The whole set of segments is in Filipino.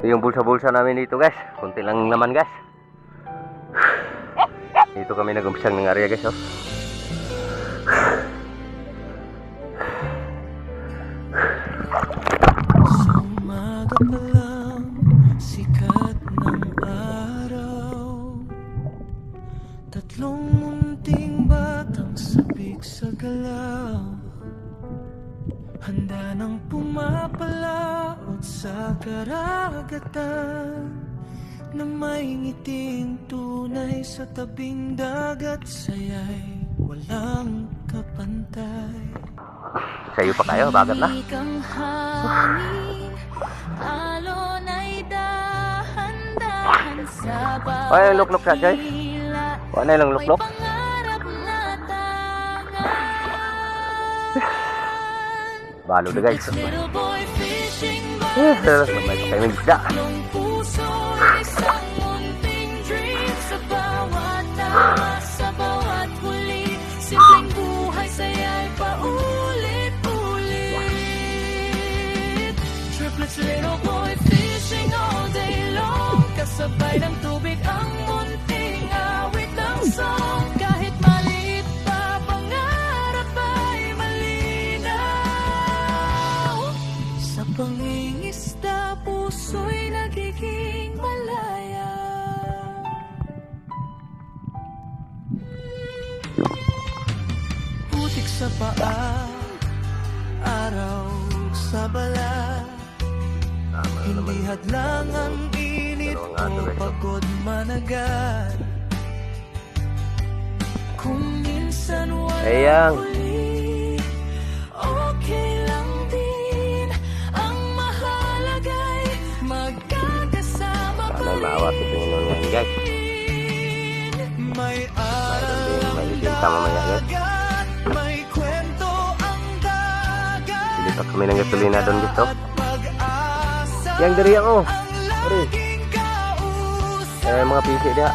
Yung bulsa-bulsa namin dito guys. Kunti lang naman guys. Dito kami nag-umpisang ng area guys. Oh. Sa umaga pa lang, sikat ng araw. Tatlong munting batang sabik sa galaw. Handa nang pumapalaot sa karagatan na may ngiting tunay sa tabing dagat. Saya'y walang kapantay. Sa iyo pa kayo, bagat na. Ikang hangin, alon ay dahan-dahan sa bawat Ay, luklok siya, guys. hila. Wala lang luklok. May pangarap na tangan. Balo na guys. Little boy fishing by May pakaimig isda. tatlong puso, isang munting dream. Sa bawat tawa, sa bawat huli, simpleng buhay saya'y paulit-ulit. Triplets, little boy fishing all day long. Kasabay ng tubig ang munting awit ng song. Kahit maliit pa, pangarap ay malinaw. Sa pangingisda, puso'y nagiging malaya. Putik sa paa, araw sa balat. Hindi hadlang ang init o pagod managat. Kung minsan walang Ayang. huli, okay lang din. Ang mahalaga'y magkakasama pa Sana maawat ito yung ngayon guys. May aral ang May ibig tama maya guys. dagat, may kwento ang dagat. Dilipat kami ng gasolina doon gusto. At pag-asa Yang dari ako. ang laging kausap. Mga pisi dia.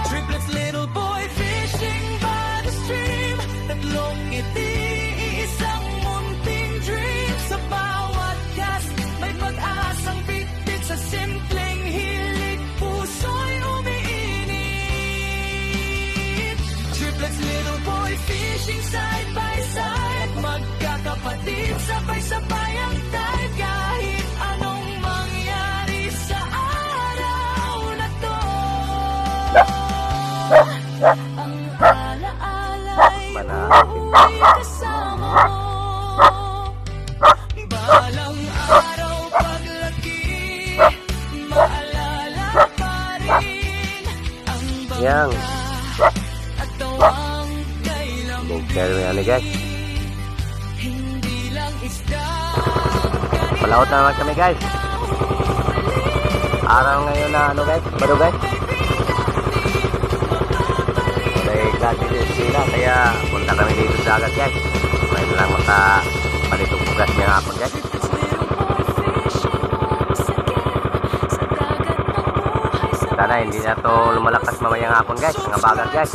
Triplets, little boy fishing by the stream. Tatlong ngiti, isang munting dream. Sa bawat cast, may pag-asang bitbit. Sa simpleng hilig, puso'y umiinit. Triplets, little boy fishing side by side. Magkakapatid, sabay-sabay ang tide. Kahit anong mangyari sa araw na to. ang alaala'y Manakit. buhay kasama mo. Balang araw paglaki, maalala pa rin ang Yang. bangka at tawang kailan Share mo yan guys. hindi lang isda. Palaot na naman kami guys. Araw ngayon na ano guys. Bado guys. May klase din sila. Kaya punta kami dito sa agad guys. May lang makapalitong bugas niya hapon guys. Sana hindi na to lumalakas mamayang hapon guys. Mga bagat guys.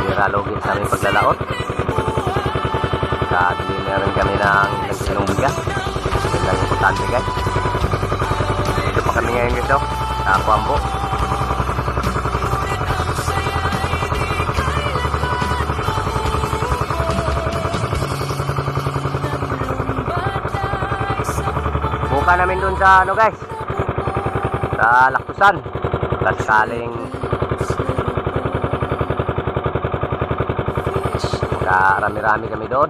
Para login sa aming paglalaot. At meron kami ng ilang kilong bigas. Ang importante guys. Dito pa kami ngayon dito sa Aquambo. Buka namin dun sa ano guys, sa Laktusan. Sakaling rami-rami kami doon.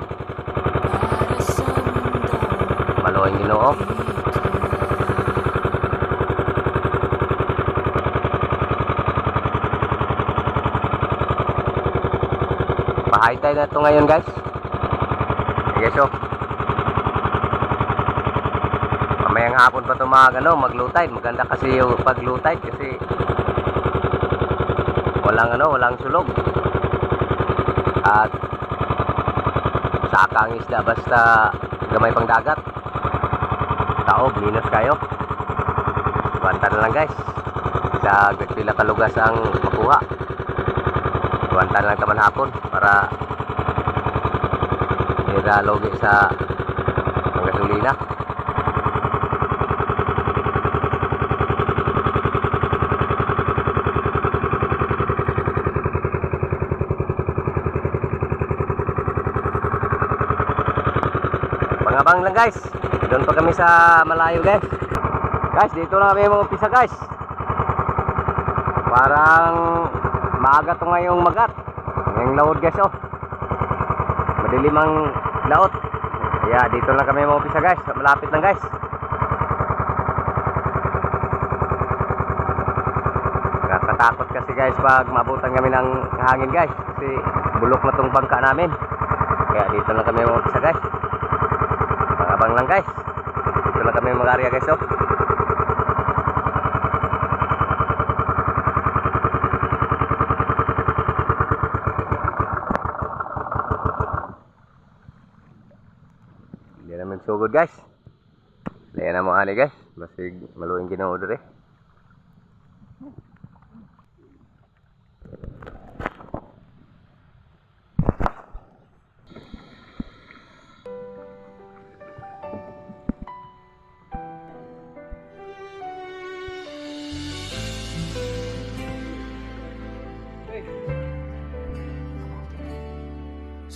Maluwing Ginoo. Pa-high tide na ito ngayon guys. Sige so. Mamayang hapon pa ito mag-low tide. Maganda kasi yung pag-low tide kasi walang sulog. At saka ang isda basta gamay pang dagat. Taob, minus kayo. Banta na lang guys. Sa pila kalugas ang makuha. Banta na lang kaman hapon para nilalogi sa gasolina. Pangabang lang guys, doon pa kami sa malayo guys. Guys, dito na kami mag-umpisa guys. Parang maaga to ngayong magat. Ngayong laot guys oh. Madilim ang laot. Kaya dito lang kami mag-umpisa guys. Malapit lang guys. Nakakatakot kasi guys pag maabutan kami ng hangin guys. Kasi bulok na tong bangka namin. Kaya dito lang kami mag-umpisa guys. Abang lang guys. Dito lang kami mag-area guys oh. Hindi naman sugod guys. Laya na mo ani guys. Basig maluing ginoo dire.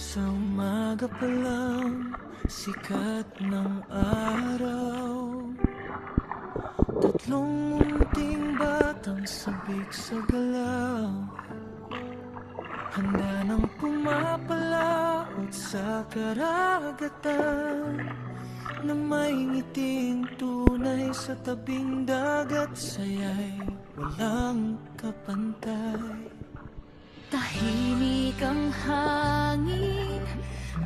Sa umaga pa lang, sikat ng araw. Tatlong munting batang sabik sa galaw. Handa nang pumapalaot sa karagatan, na may ngiting tunay sa tabing dagat. Saya'y walang kapantay. Tahimik ang hangin,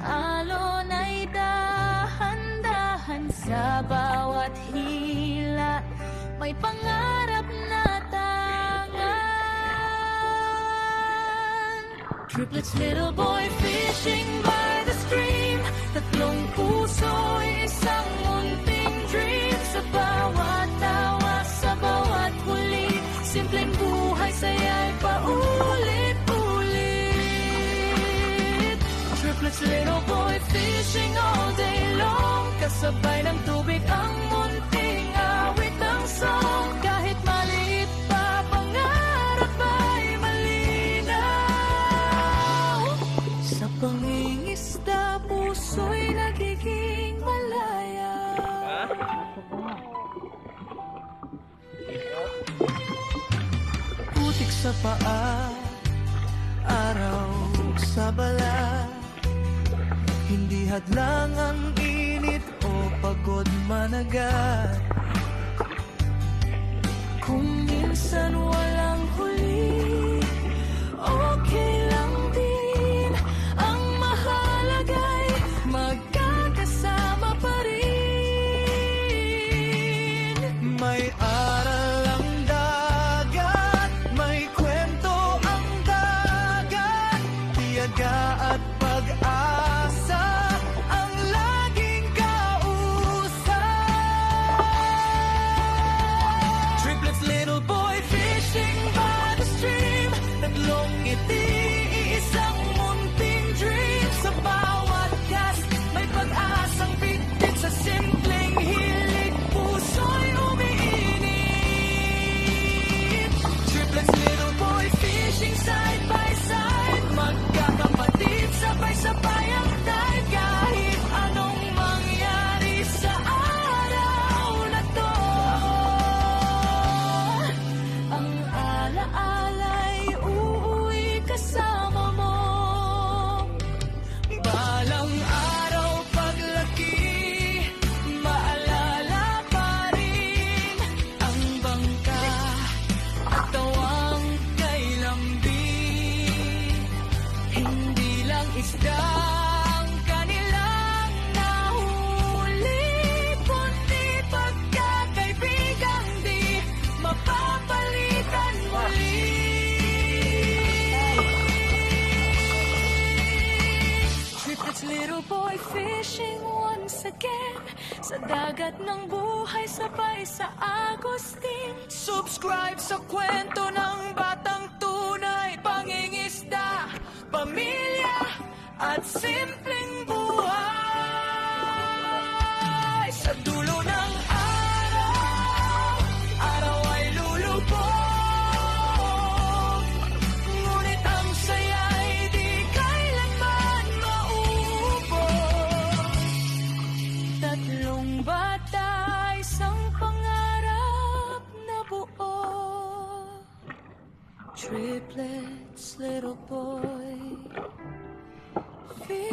alon ay dahan-dahan sa bawat hila. May pangarap na tangan. Triplets, little boy fishing by the stream. Tatlong puso, isang munting dream. Sa bawat tawa, sa bawat huli, simpleng buhay, saya'y paulit. Triplets, little boy fishing all day long. Kasabay ng tubig ang munting awit ng song. Kahit maliit pa, pangarap ay malinaw. Sa pangingisda, puso'y nagiging malaya. Putik sa paa, araw sa balat. Hindi hadlang ang init o pagod managat. Kung minsan walang huli, okay lang din. Ang mahalaga'y magkakasama pa rin. May aral ang dagat, may kwento ang dagat. Tiyaga at pag-asa ang laging kausap. Triplets, little boy fishing by the stream. Tatlong ngiti, isang munting dream. Sa bawat cast, may pag-asang bitin. Sa simpleng hilig, puso'y umiinit. Triplets, little boy fishing side by side. Magkakapatid, sabay-sabay ang dive. Kahit anong mangyari sa araw na to, ang alaala'y uuwi kasama mo. Balang araw paglaki, maalala pa rin ang bangka at tawang kay lambing. Hindi lang isda ang kanilang nahuli, kundi pagkakaibigang di mapapalitan muli. Triplets, little boy fishing once again. Sa dagat ng buhay, sabay sa Agustin. Subscribe sa kwento ng batang tunay. Pangingisda, pamilya at simpleng buhay.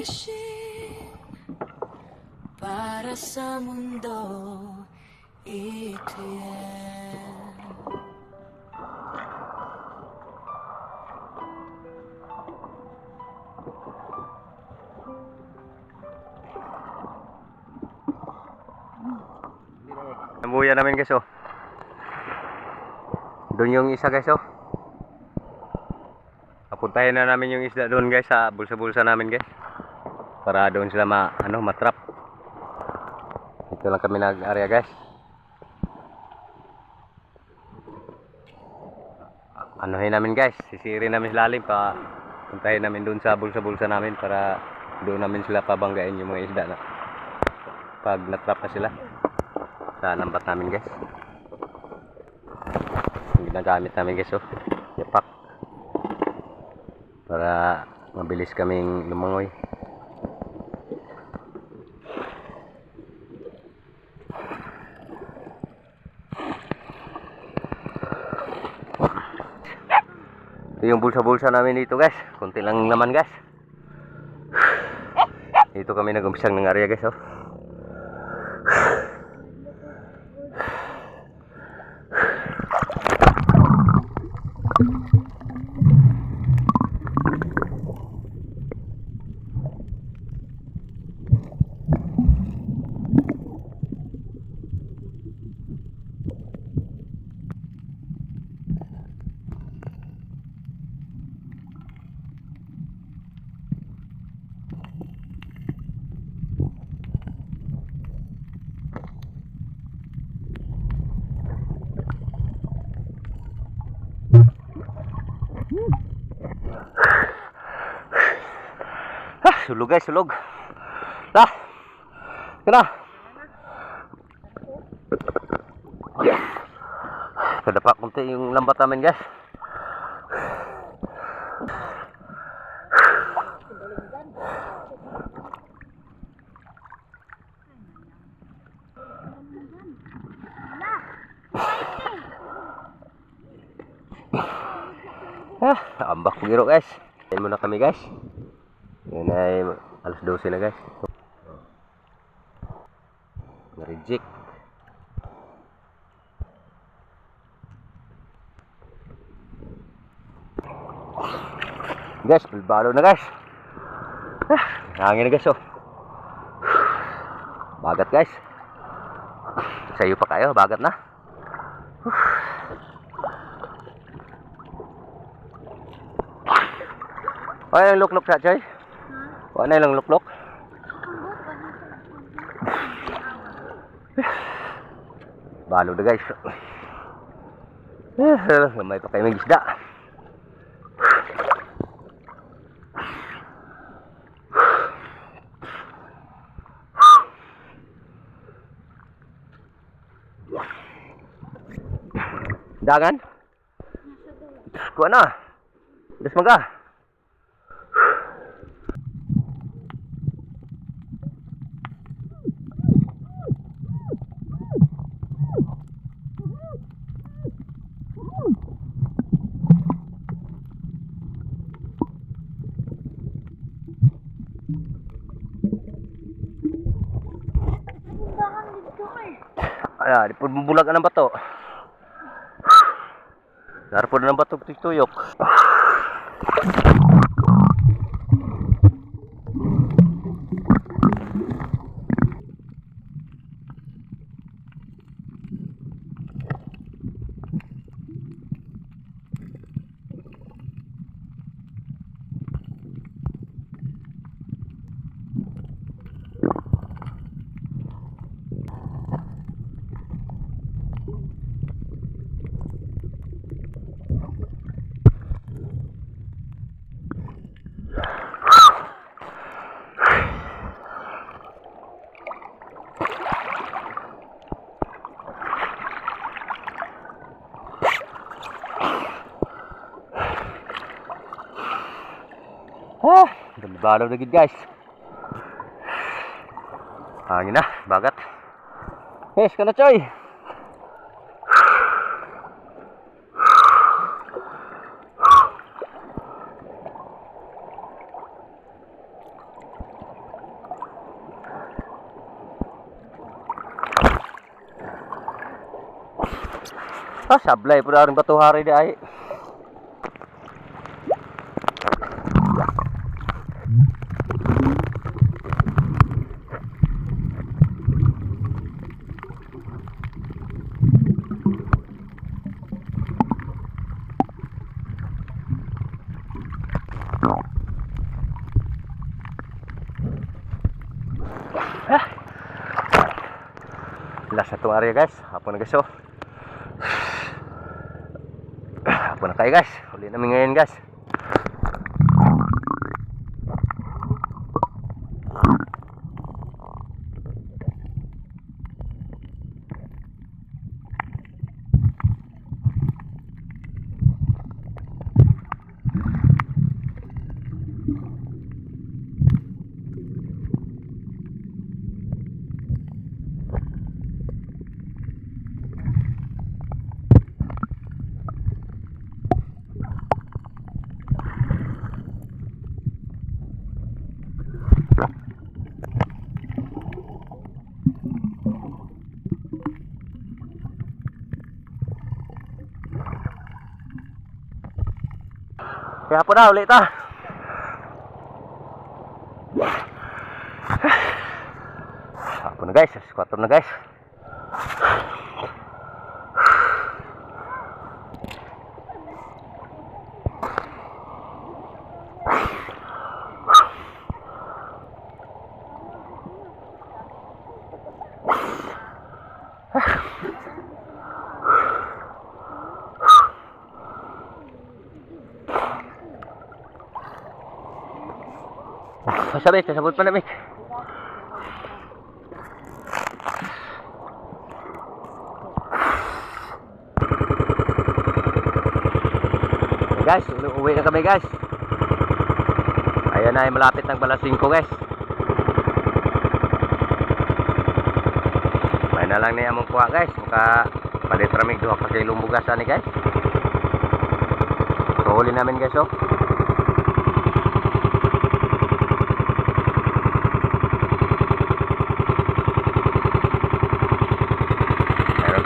fishing para sa mundo ito yan. Nambuya namin guys oh. Doon yung isa guys oh. Papuntahin na namin yung isda doon guys sa bulsa-bulsa namin guys. Para doon sila matrap. Ito lang kami nag-area guys. Anuhin namin guys, sisirin namin sa lalim pa puntahin namin doon sa bulsa-bulsa namin para doon namin sila pabanggain yung mga isda na pag natrap na sila sa lambat namin guys. Yung ginagamit namin guys oh, yapak para mabilis kaming lumangoy. Ito yung bulsa-bulsa namin dito guys. Kunti lang naman guys. Dito kami nag-umpisang ng area guys oh. Sulog guys, sulog. Kena. Kadapak kunti yung lambat namin guys. Ambak biro guys. Yan muna kami guys. Yan ay alas 12 na guys. Na-reject. Guys, bulbalo na guys. Hangin na guys oh. Bagat guys. Sayo pa kayo, bagat na. Ano yung luklok sa Choy? Ano yung luklok? Balo na guys. May pa kayo may gisda. Dagan? Kuha na. Das maga. Di po bulag ng bato. Darpo na ng bato tuyok. Balaw na gid guys. Hangin na, bagat. Yes, kana Choy. Sablay po na rin batuhari di ay. Last na itong area guys. Hapon na guys oh. Hapon na kayo guys. Uli namin ngayon guys. Kaya po na ulit ta. Hapon na guys, 4 na guys. Sabi, kasabot pa namin. Guys, uwi na kami guys. Ayan na, malapit ng balas 5 guys. May na lang niya mong kuha guys. Maka palit ramig 2 kilong bugasan ni guys. Tuhuli namin guys oh.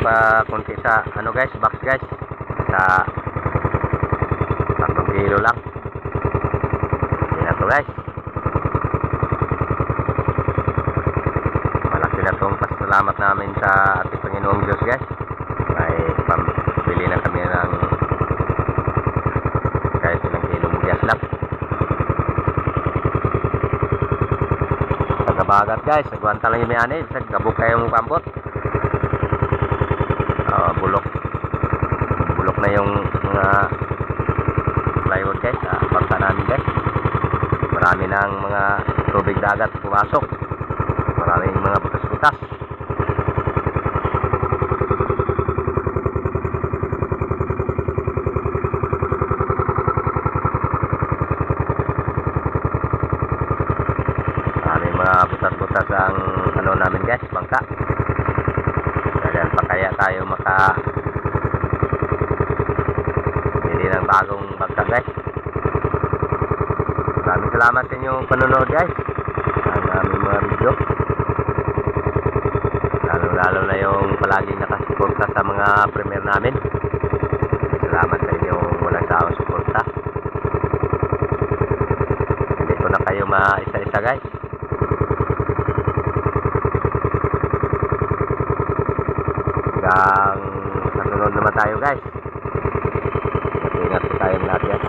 Pa konti sa ano guys, box guys, sa 3 kilo lang. Hindi na to guys. Malaki na tong pasalamat namin sa ating Panginoong Diyos guys. Ay pambili na kami ng kahit ilang kilong bigas lang. Pagkabagat guys, nagwanta lang yung may anay, gabok kayo mong pambot. Bulok na yung mga plywood guys, bangka namin guys. Marami ng mga tubig dagat pumasok, maraming mga butas-butas. Maraming mga butas-butas ang ano namin guys, bangka. Dahil pa kaya tayo bili ng bagong bangka guys. Maraming salamat sa inyong panonood guys ang aming mga video, lalo na yung palaging nakasuporta sa mga premier namin. Salamat sa inyong walang sawang suporta. Hindi ko na kayo maisa-isa guys. Hanggang sa sunod naman tayo guys. Ingat po tayong lahat guys.